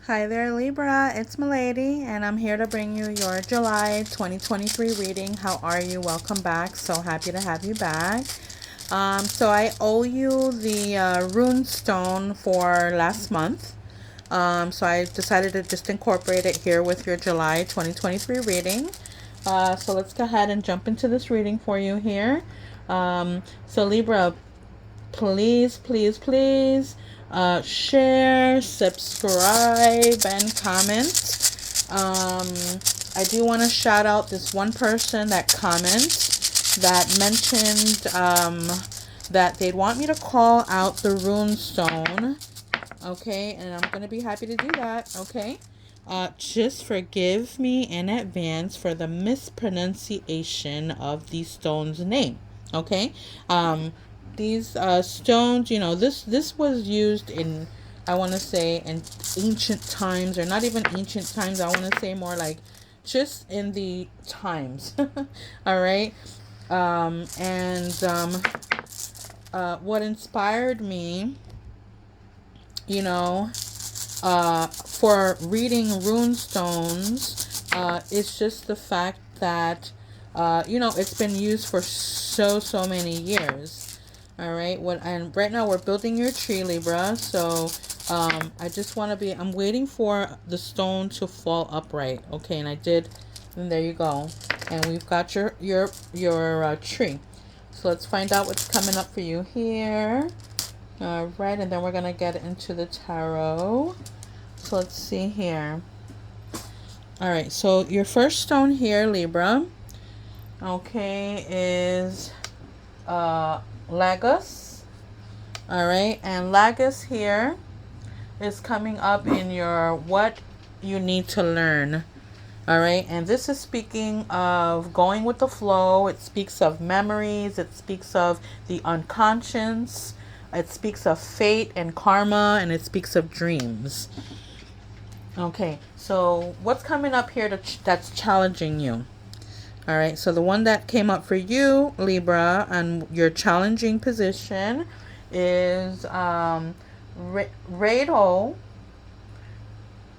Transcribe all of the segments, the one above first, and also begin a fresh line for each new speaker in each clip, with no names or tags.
Hi there, Libra. It's Milady, and I'm here to bring you your July 2023 reading. How are you? Welcome back. So happy to have you back. So I owe you the Rune stone for last month. So I decided to just incorporate it here with your July 2023 reading. So let's go ahead and jump into this reading for you here. So Libra, please share, subscribe, and comment. I do want to shout out this one person that comments that mentioned that they'd want me to call out the rune stone. Okay, and I'm going to be happy to do that. Okay. Just forgive me in advance for the mispronunciation of the stone's name. Okay. These stones, you know, this was used in, I want to say, in ancient times, or not even ancient times. I want to say more like just in the times. All right. What inspired me, you know, for reading rune stones, it's just the fact that, you know, it's been used for so many years. All right. And right now we're building your tree, Libra. So, I just want to I'm waiting for the stone to fall upright. Okay. And I did. And there you go. And we've got your tree. So let's find out what's coming up for you here. All right. And then we're going to get into the tarot. So let's see here. All right. So your first stone here, Libra, okay, is Lagos. All right, and Lagos here is coming up in your what you need to learn. All right, and this is speaking of going with the flow. It speaks of memories. It speaks of the unconscious. It speaks of fate and karma, and it speaks of dreams. Okay, so what's coming up here that's challenging you? All right, so the one that came up for you, Libra, and your challenging position is Rado.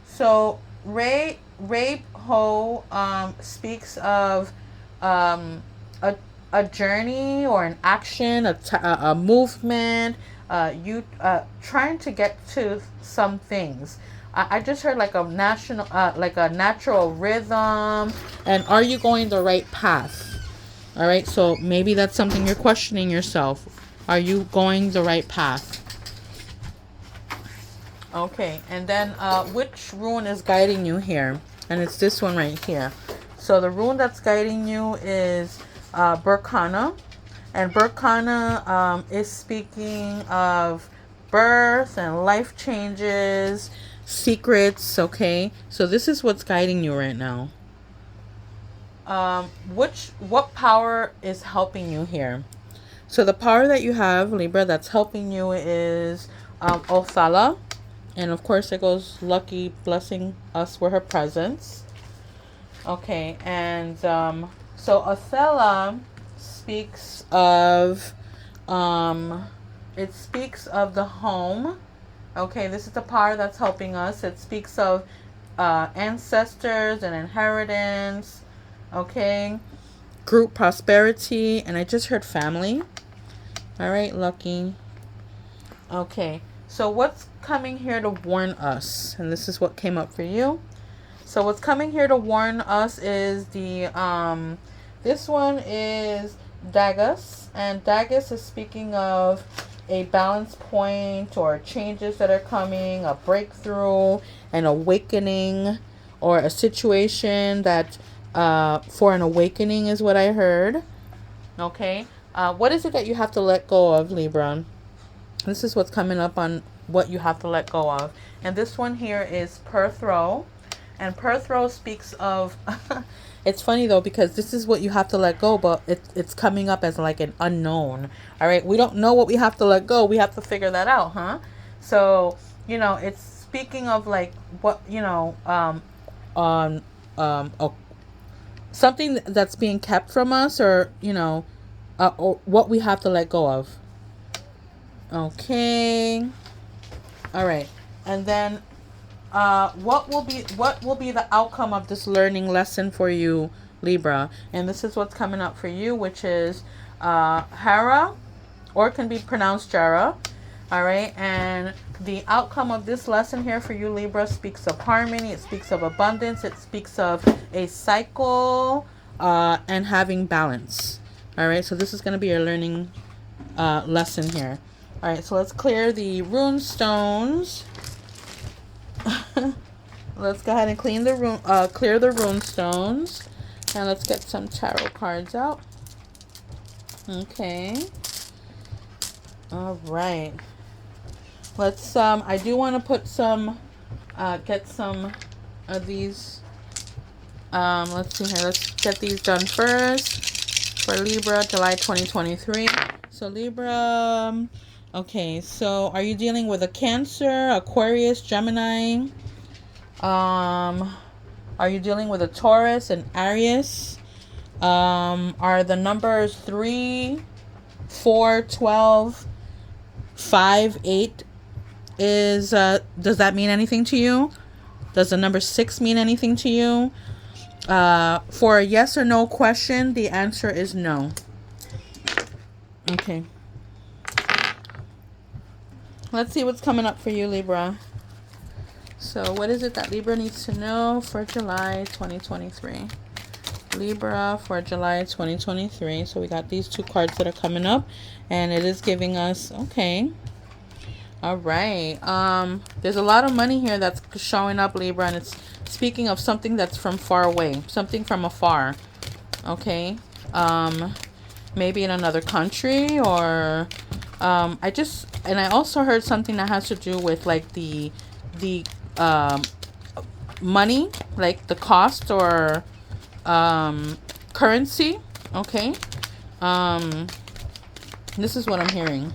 So Ho speaks of a journey or an action, a movement, you trying to get to some things. I just heard like a natural rhythm. And are you going the right path? All right, so maybe that's something you're questioning yourself. Are you going the right path? Okay, and then which rune is guiding you here? And it's this one right here. So the rune that's guiding you is Berkana. And Berkana is speaking of birth and life changes, secrets, okay? So this is what's guiding you right now. What power is helping you here? So the power that you have, Libra, that's helping you is Othala. And of course it goes lucky, blessing us with her presence. Okay, and so Othala speaks of it speaks of the home. Okay, this is the power that's helping us. It speaks of ancestors and inheritance. Okay, group prosperity, and I just heard family. All right, lucky. Okay, so what's coming here to warn us? And this is what came up for you. So what's coming here to warn us is the this one is Dagus, and Dagus is speaking of a balance point or changes that are coming, a breakthrough, an awakening, or a situation that for an awakening is what I heard. Okay, what is it that you have to let go of, Libra? This is what's coming up on what you have to let go of. And this one here is Perthrow. And Perthrow speaks of it's funny though, because this is what you have to let go, but it's coming up as like an unknown. All right, we don't know what we have to let go. We have to figure that out, huh? So, you know, it's speaking of like what, you know, something that's being kept from us, or, you know, or what we have to let go of. Okay. All right. And then what will be the outcome of this learning lesson for you, Libra? And this is what's coming up for you, which is Hera, or it can be pronounced Jara. All right, and the outcome of this lesson here for you, Libra, speaks of harmony. It speaks of abundance. It speaks of a cycle and having balance. All right, so this is going to be your learning lesson here. All right, so let's clear the rune stones. Let's go ahead and clear the rune stones, and let's get some tarot cards out. Okay. All right. Let's I do want to put some get some of these. Let's see here. Let's get these done first for Libra, July 2023. So Libra, okay, so are you dealing with a Cancer, Aquarius, Gemini? Are you dealing with a Taurus, an Aries? Are the numbers 3, 4, 12, 5, 8 is does that mean anything to you? Does the number 6 mean anything to you? For a yes or no question, the answer is no. Okay. Let's see what's coming up for you, Libra. So what is it that Libra needs to know for July 2023? Libra for July 2023. So we got these two cards that are coming up, and it is giving us, okay. All right. There's a lot of money here that's showing up, Libra, and it's speaking of something that's from far away, something from afar. Okay. Maybe in another country, or I also heard something that has to do with like the money, like the cost or currency. Okay. This is what I'm hearing.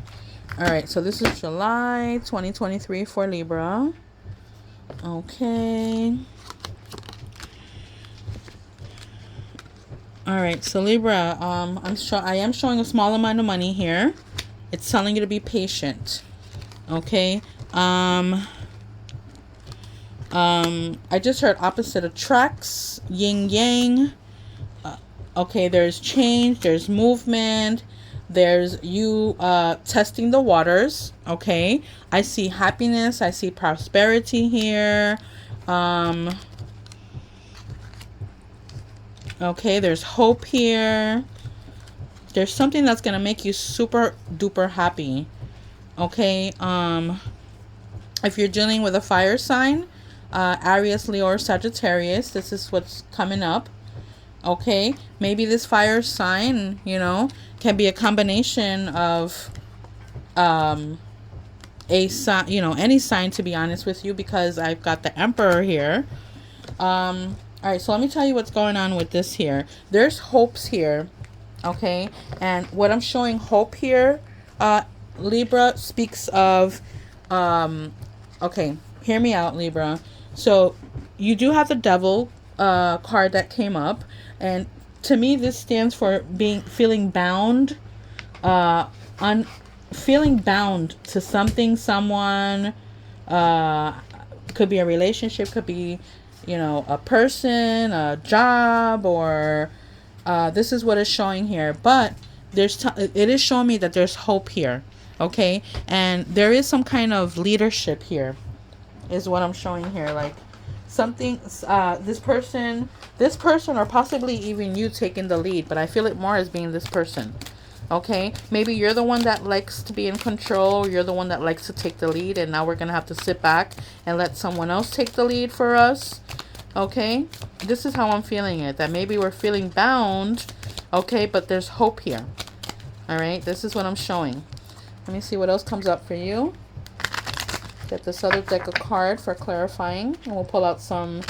All right, so this is July 2023 for Libra. Okay. All right, so Libra, I am showing a small amount of money here. It's telling you to be patient. Okay. I just heard opposite attracts, yin yang. Okay, there's change, there's movement. There's you testing the waters. Okay, I see happiness, I see prosperity here. Okay, there's hope here. There's something that's gonna make you super duper happy. Okay, if you're dealing with a fire sign, Aries, Leo, or Sagittarius, this is what's coming up. Okay, maybe this fire sign, can be a combination of a sign, any sign, to be honest with you, because I've got the Emperor here. All right, so let me tell you what's going on with this here. There's hopes here, okay? And what I'm showing hope here, Libra, speaks of, okay, hear me out, Libra. So you do have the Devil card that came up, and to me this stands for feeling bound, feeling bound to something, someone. Could be a relationship, could be a person, a job, or this is what it's showing here. But it is showing me that there's hope here, okay? And there is some kind of leadership here, is what I'm showing here. Like something, this person, or possibly even you taking the lead, but I feel it more as being this person. Okay, maybe you're the one that likes to be in control, you're the one that likes to take the lead, and now we're gonna have to sit back and let someone else take the lead for us. Okay, this is how I'm feeling it, that maybe we're feeling bound, okay, but there's hope here. All right, this is what I'm showing. Let me see what else comes up for you. Get this other deck of cards for clarifying, and we'll pull out some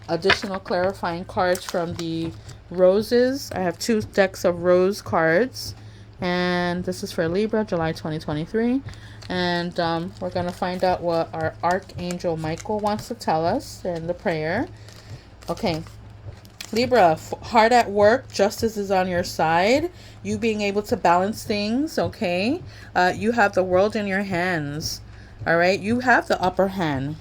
additional clarifying cards from the roses. I have 2 decks of rose cards, and this is for Libra, July 2023. And we're going to find out what our Archangel Michael wants to tell us in the prayer. Okay, Libra, hard at work, justice is on your side. You being able to balance things, okay? You have the world in your hands, all right? You have the upper hand.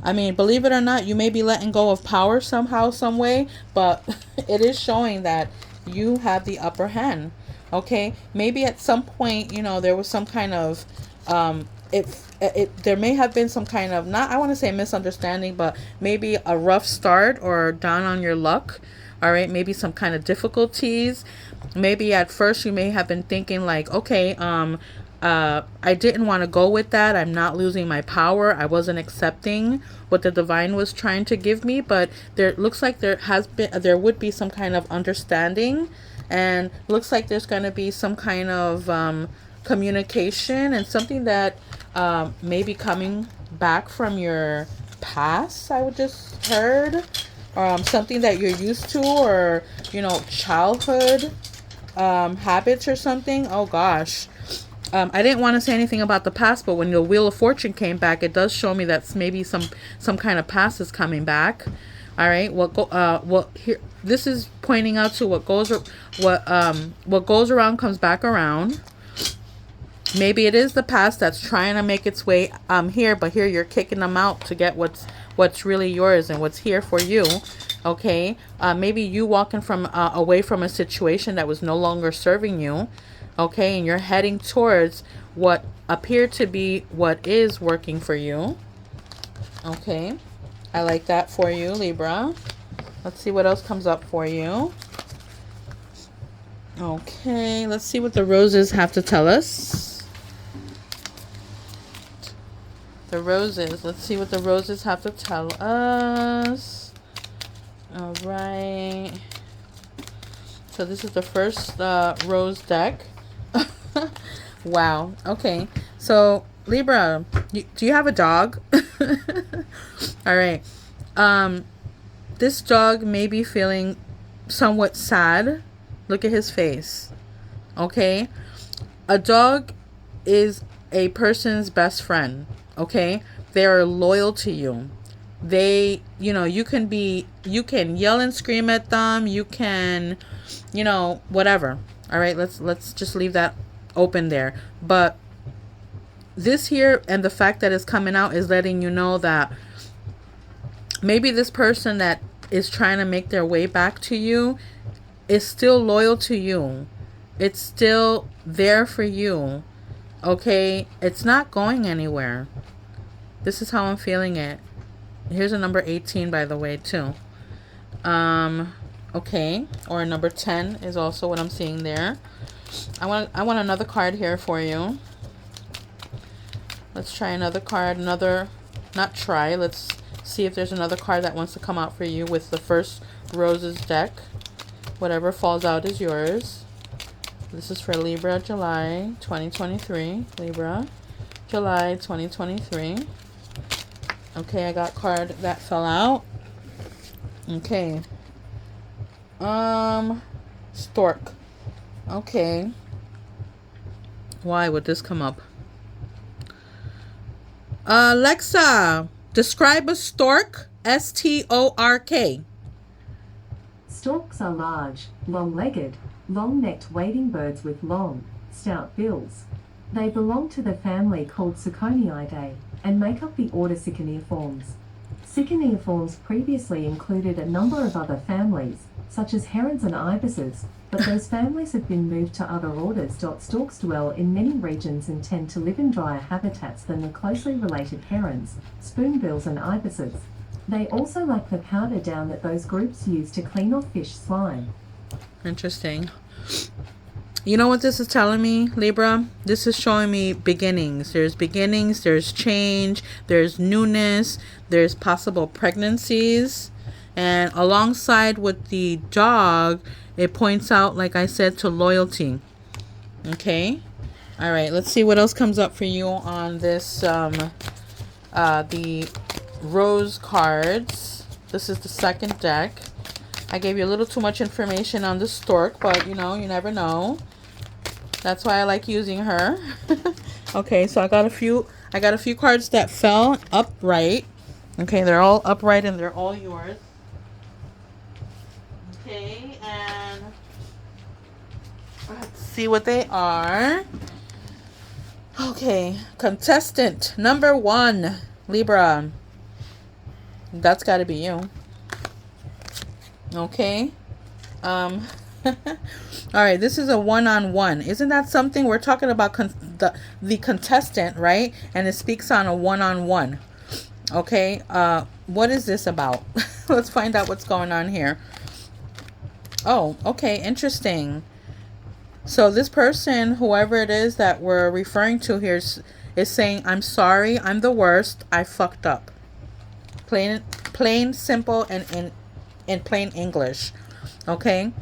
I mean, believe it or not, you may be letting go of power somehow, some way, but it is showing that you have the upper hand. Okay, maybe at some point, you know, there was some kind of there may have been some kind of, not, I want to say misunderstanding, but maybe a rough start or down on your luck. All right, maybe some kind of difficulties. Maybe at first you may have been thinking like, okay, I didn't want to go with that. I'm not losing my power. I wasn't accepting what the divine was trying to give me, but there looks like there would be some kind of understanding, and looks like there's going to be some kind of communication and something that may be coming back from your past. I would just heard something that you're used to, or you know, childhood habits or something. Oh gosh. I didn't want to say anything about the past, but when the Wheel of Fortune came back, it does show me that maybe some kind of past is coming back. All right. What here? This is pointing out to what goes around comes back around. Maybe it is the past that's trying to make its way here, but here you're kicking them out to get what's really yours and what's here for you. Okay. Maybe you walking from away from a situation that was no longer serving you. Okay, and you're heading towards what appeared to be what is working for you. Okay, I like that for you, Libra. Let's see what else comes up for you. Okay, let's see what the roses have to tell us. The roses. Let's see what the roses have to tell us. All right. So this is the first rose deck. Wow. Okay. So Libra, do you have a dog? All right. This dog may be feeling somewhat sad. Look at his face. Okay. A dog is a person's best friend. Okay. They are loyal to you. They, you know, you can yell and scream at them. You can, you know, whatever. All right. Let's just leave that open there. But this here and the fact that it's coming out is letting you know that maybe this person that is trying to make their way back to you is still loyal to you. It's still there for you. Okay, it's not going anywhere. This is how I'm feeling it. Here's a number 18, by the way, too. Okay, or number 10 is also what I'm seeing there. I want another card here for you. Let's try another card. Let's see if there's another card that wants to come out for you with the first roses deck. Whatever falls out is yours. This is for Libra, July 2023. Libra, July 2023. Okay, I got card that fell out. Okay. Stork. Okay. Why would this come up? Alexa, describe a stork. S-T-O-R-K.
Storks are large, long-legged, long-necked wading birds with long, stout bills. They belong to the family called Ciconiidae and make up the order Siconiiformes. Siconiiformes previously included a number of other families, such as herons and ibises, but those families have been moved to other orders. Storks dwell in many regions and tend to live in drier habitats than the closely related herons, spoonbills and ibises. They also lack the powder down that those groups use to clean off fish slime.
Interesting. You know what this is telling me, Libra? This is showing me beginnings. There's beginnings, there's change, there's newness, there's possible pregnancies. And alongside with the dog, it points out, like I said, to loyalty. Okay? All right, let's see what else comes up for you on this, the rose cards. This is the second deck. I gave you a little too much information on the stork, but you know, you never know. That's why I like using her. Okay, so I got a few cards that fell upright. Okay, they're all upright and they're all yours. Okay, and let's see what they are. Okay, contestant number 1, Libra. That's got to be you. Okay. Um, all right, this is a one-on-one. Isn't that something we're talking about? The contestant, right? And it speaks on a one-on-one. Okay. What is this about? Let's find out what's going on here. Oh, okay, interesting. So this person, whoever it is that we're referring to here, is saying, "I'm sorry. I'm the worst. I fucked up." Plain, simple, and in plain English. Okay.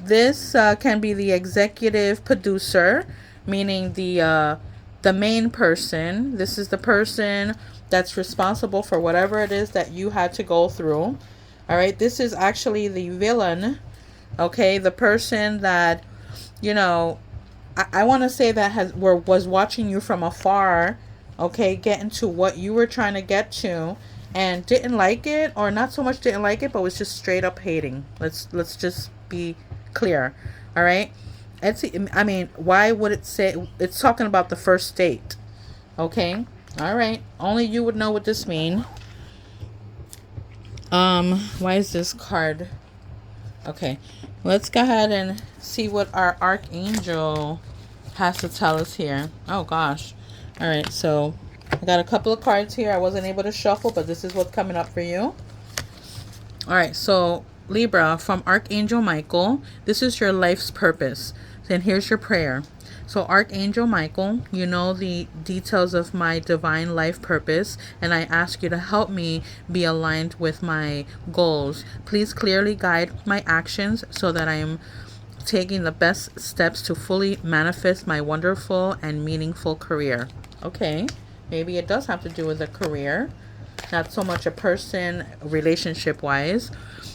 This can be the executive producer, meaning the main person. This is the person that's responsible for whatever it is that you had to go through. All right, this is actually the villain. Okay, the person that, you know, I want to say that was watching you from afar. Okay, getting to what you were trying to get to, and didn't like it, or not so much didn't like it, but was just straight up hating. Let's just be clear. All right. I mean, why would it say it's talking about the first date? Okay. All right. Only you would know what this means. Why is this card? Okay. Let's go ahead and see what our archangel has to tell us here. Oh gosh. All right. So I got a couple of cards here. I wasn't able to shuffle, but this is what's coming up for you. All right. So Libra, from Archangel Michael, this is your life's purpose. Then here's your prayer. So Archangel Michael, you know the details of my divine life purpose, and I ask you to help me be aligned with my goals. Please clearly guide my actions so that I am taking the best steps to fully manifest my wonderful and meaningful career. Okay, maybe it does have to do with a career, not so much a person relationship wise.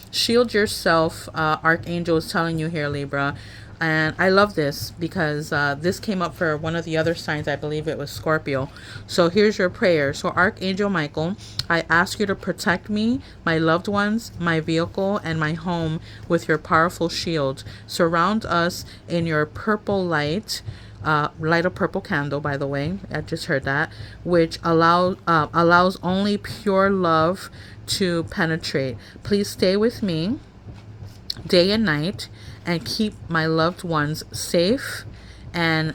Shield yourself, Archangel is telling you here, Libra. And I love this because this came up for one of the other signs. I believe it was Scorpio. So here's your prayer. So Archangel Michael, I ask you to protect me, my loved ones, my vehicle, and my home with your powerful shield. Surround us in your purple light. Light a purple candle, by the way. I just heard that, which allows only pure love to penetrate. Please stay with me day and night and keep my loved ones safe, and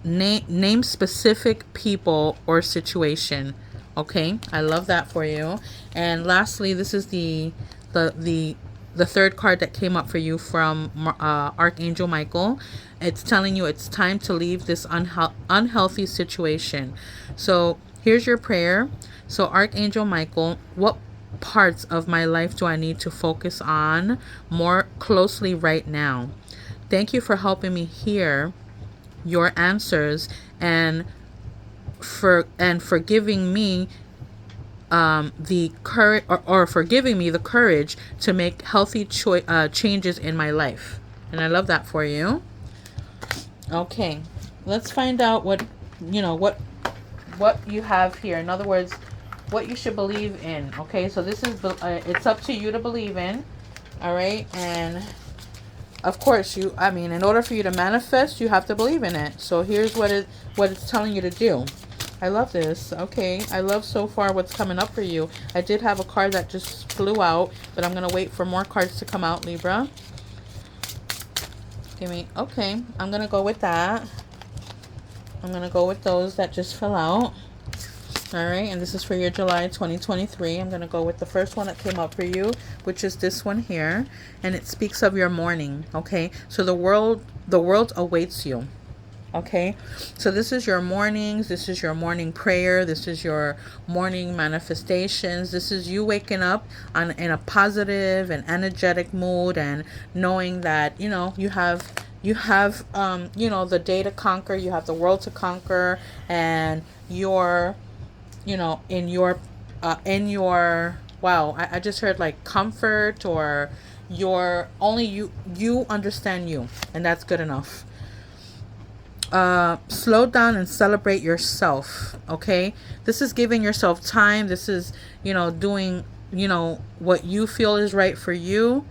name specific people or situation. Okay, I love that for you. And lastly, this is the third card that came up for you from Archangel Michael. It's telling you it's time to leave this unhealthy situation. So here's your prayer. So Archangel Michael, what parts of my life do I need to focus on more closely right now? Thank you for helping me hear your answers, and for giving me the courage, or for giving me the courage to make healthy changes in my life. And I love that for you. Okay, let's find out what you have here. In other words, what you should believe in. Okay, so this is it's up to you to believe in. All right, and of course in order for you to manifest, you have to believe in it. So here's what it's telling you to do. I love this. Okay, I love so far what's coming up for you. I did have a card that just flew out, but I'm gonna wait for more cards to come out, Libra. Okay, I'm gonna go with that. I'm gonna go with those that just fell out. All right, and this is for your July 2023. I'm going to go with the first one that came up for you, which is this one here, and it speaks of your morning, okay? So the world awaits you. Okay? So this is your mornings, this is your morning prayer, this is your morning manifestations. This is you waking up in a positive and energetic mood, and knowing that, you have the day to conquer, you have the world to conquer, and you're in your wow, I just heard like comfort, or you understand you, and that's good enough. Slow down and celebrate yourself. Okay, this is giving yourself time. This is doing what you feel is right for you.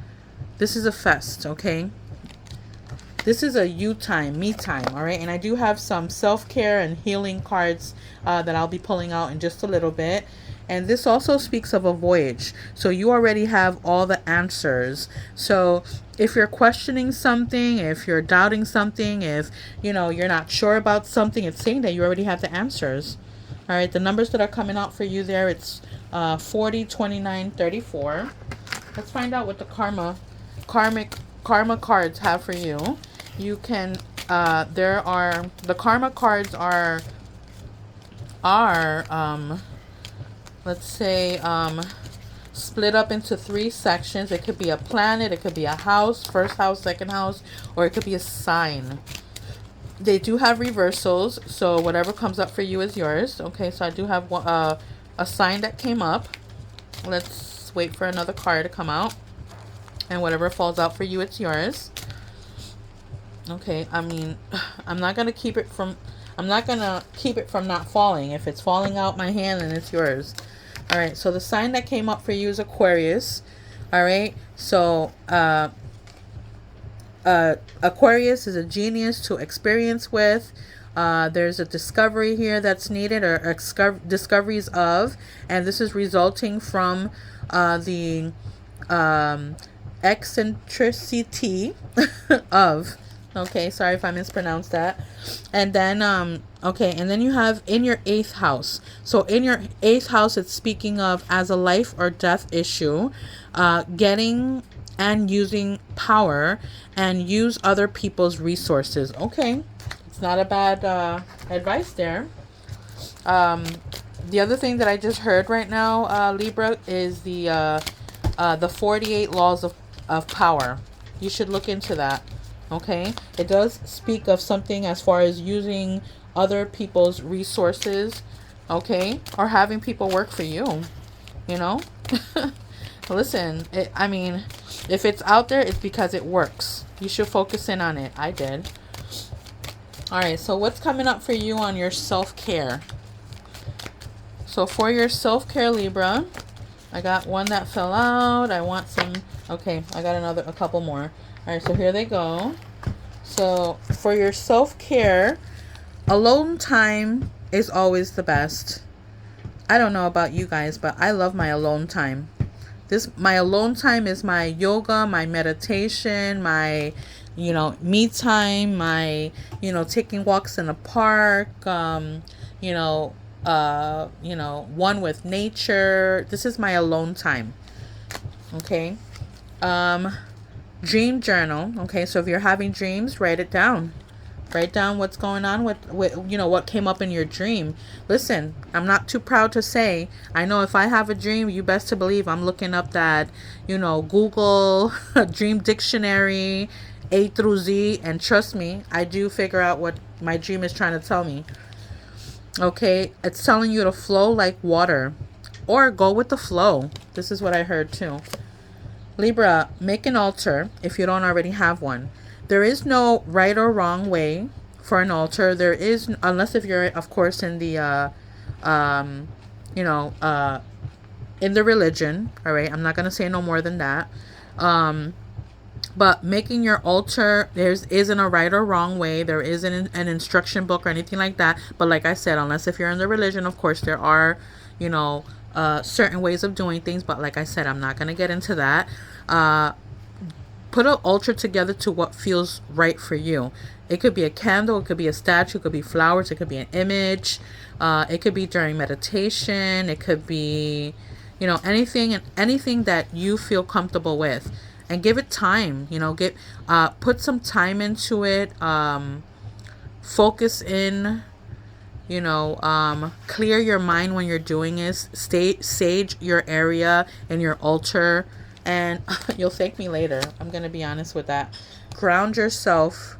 This is a fest. Okay, this is a you time, me time, all right? And I do have some self-care and healing cards that I'll be pulling out in just a little bit. And this also speaks of a voyage. So you already have all the answers. So if you're questioning something, if you're doubting something, if you're not sure about something, it's saying that you already have the answers. All right, the numbers that are coming out for you there, it's 40, 29, 34. Let's find out what the karma cards have for you. You can the karma cards are let's say split up into 3 sections. It could be a planet, it could be a house, first house, second house, or it could be a sign. They do have reversals, so whatever comes up for you is yours. Okay, so I do have a sign that came up. Let's wait for another card to come out, and whatever falls out for you, it's yours. Okay, I mean, I'm not gonna keep it from not falling. If it's falling out my hand, then it's yours. All right, so the sign that came up for you is Aquarius. All right, so Aquarius is a genius to experience with. There's a discovery here that's needed, or discoveries of, and this is resulting from the eccentricity of. Okay, sorry if I mispronounced that. And then okay, and then you have in your 8th house. So in your 8th house, it's speaking of as a life or death issue, getting and using power and use other people's resources. Okay, it's not a bad advice there. The other thing that I just heard right now, Libra, is the 48 laws of power. You should look into that. Okay, it does speak of something as far as using other people's resources, okay, or having people work for you, Listen, I mean, if it's out there, it's because it works. You should focus in on it. I did. All right, so what's coming up for you on your self-care? So for your self-care, Libra, I got one that fell out. I want some. Okay, I got a couple more. All right, so here they go. So for your self-care, alone time is always the best. I don't know about you guys, but I love my alone time. My alone time is my yoga, my meditation, my me time, my taking walks in the park, one with nature. This is my alone time. Okay. Dream journal. Okay, so if you're having dreams, write it down. Write down what's going on with what came up in your dream. Listen, I'm not too proud to say, I know if I have a dream, you best to believe I'm looking up that, Google dream dictionary, A through Z, and trust me, I do figure out what my dream is trying to tell me. Okay, it's telling you to flow like water, or go with the flow. This is what I heard too. Libra, make an altar if you don't already have one. There is no right or wrong way for an altar. There is, unless if you're, of course, in the, in the religion. All right, I'm not gonna say no more than that. But making your altar, isn't a right or wrong way. There isn't an instruction book or anything like that. But like I said, unless if you're in the religion, of course, there are, certain ways of doing things. But like I said, I'm not going to get into that. Put an altar together to what feels right for you. It could be a candle. It could be a statue. It could be flowers. It could be an image. It could be during meditation. It could be, anything that you feel comfortable with. And give it time, put some time into it, focus in, clear your mind when you're doing this, sage your area and your altar, and you'll thank me later. I'm going to be honest with that. Ground yourself,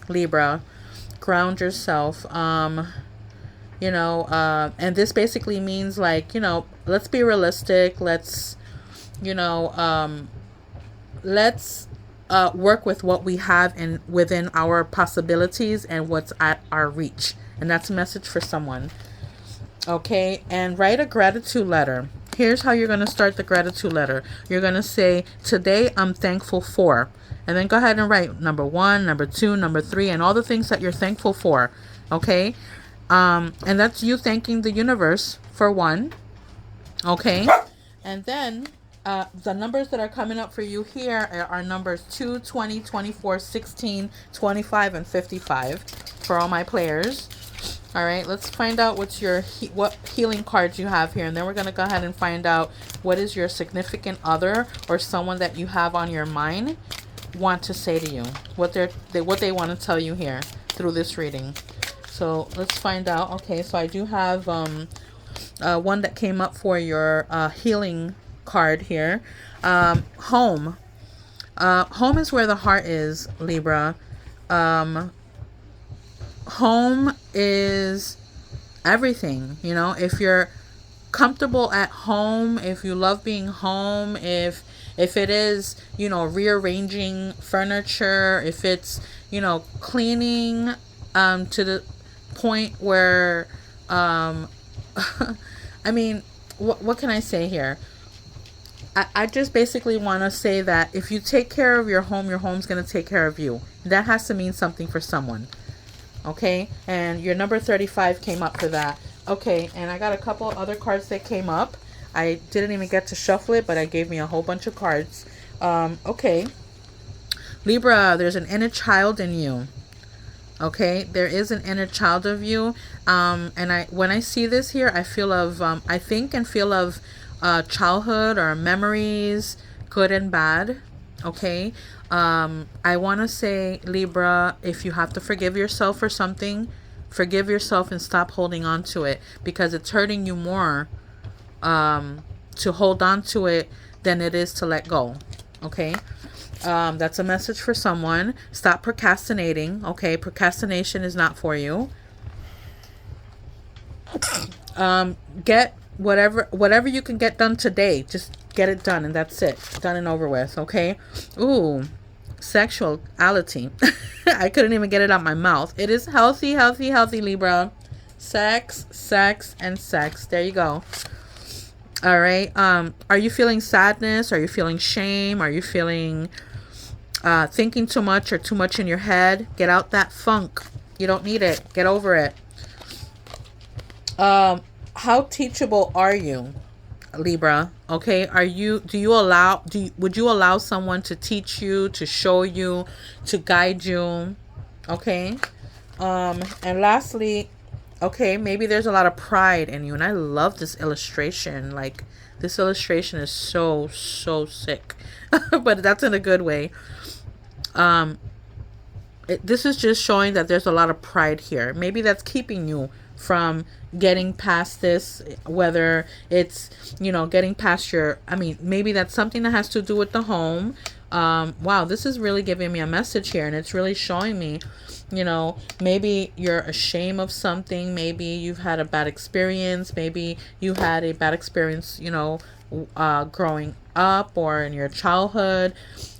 Libra, ground yourself, and this basically means let's be realistic. Let's work with what we have and within our possibilities and what's at our reach. And that's a message for someone. Okay, and write a gratitude letter. Here's how you're going to start the gratitude letter. You're going to say, today I'm thankful for. And then go ahead and write number 1, number 2, number 3, and all the things that you're thankful for. Okay, and that's you thanking the universe for one. Okay. And then the numbers that are coming up for you here are numbers 2, 20, 24, 16, 25, and 55 for all my players. All right, let's find out what's your what healing cards you have here, and then we're gonna go ahead and find out what is your significant other or someone that you have on your mind want to say to you, what what they want to tell you here through this reading. So let's find out. Okay, so I do have one that came up for your healing card here. Home. Home is where the heart is, Libra. Home is everything, you know. If you're comfortable at home, if you love being home, if it is, you know, rearranging furniture, if it's, you know, cleaning to the point where I mean, what can I say here? I just basically want to say that if you take care of your home's going to take care of you. That has to mean something for someone. Okay? And your number 35 came up for that. Okay, and I got a couple other cards that came up. I didn't even get to shuffle it, but I gave me a whole bunch of cards. Okay. Libra, there's an inner child in you. Okay, there is an inner child of you, and when I see this here, I feel of I think and feel of childhood or memories, good and bad. Okay, I want to say, Libra, if you have to forgive yourself for something, forgive yourself and stop holding on to it, because it's hurting you more to hold on to it than it is to let go. Okay. That's a message for someone. Stop procrastinating. Okay, procrastination is not for you. Get whatever you can get done today. Just get it done, and that's it. Done and over with. Okay. Ooh, sexuality. I couldn't even get it out my mouth. It is healthy, healthy, healthy, Libra. Sex, sex, and sex. There you go. All right. Are you feeling sadness? Are you feeling shame? Are you feeling thinking too much or too much in your head? Get out that funk. You don't need it. Get over it. How teachable are you, Libra? Okay, would you allow someone to teach you, to show you, to guide you? Okay. And lastly, okay, maybe there's a lot of pride in you, and I love this illustration. Like, this illustration is so sick. But that's in a good way. This is just showing that there's a lot of pride here. Maybe that's keeping you from getting past this, whether it's, you know, getting past maybe that's something that has to do with the home. Wow, this is really giving me a message here, and it's really showing me, you know, maybe you're ashamed of something. Maybe you've had a bad experience. Maybe you had a bad experience, you know, growing up or in your childhood.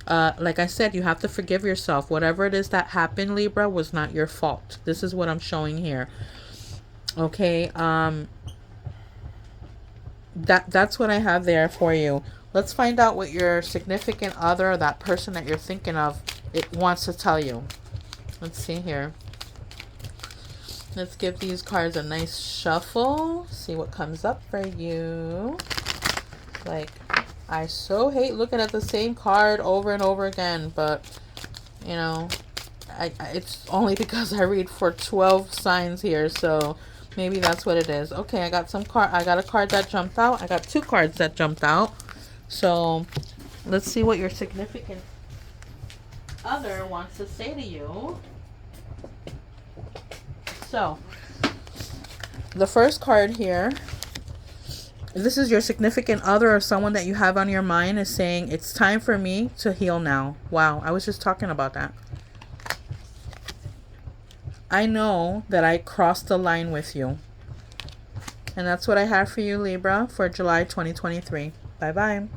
Like I said, you have to forgive yourself. Whatever it is that happened, Libra, was not your fault. This is what I'm showing here. Okay, that's what I have there for you. Let's find out what your significant other, that person that you're thinking of, it wants to tell you. Let's see here. Let's give these cards a nice shuffle. See what comes up for you. Like, I so hate looking at the same card over and over again, but, you know, it's only because I read for 12 signs here, so maybe that's what it is. Okay, I got a card that jumped out. I got two cards that jumped out. So let's see what your significant other wants to say to you. So the first card here, this is your significant other or someone that you have on your mind, is saying, it's time for me to heal now. Wow, I was just talking about that. I know that I crossed the line with you. And that's what I have for you, Libra, for July 2023. Bye-bye.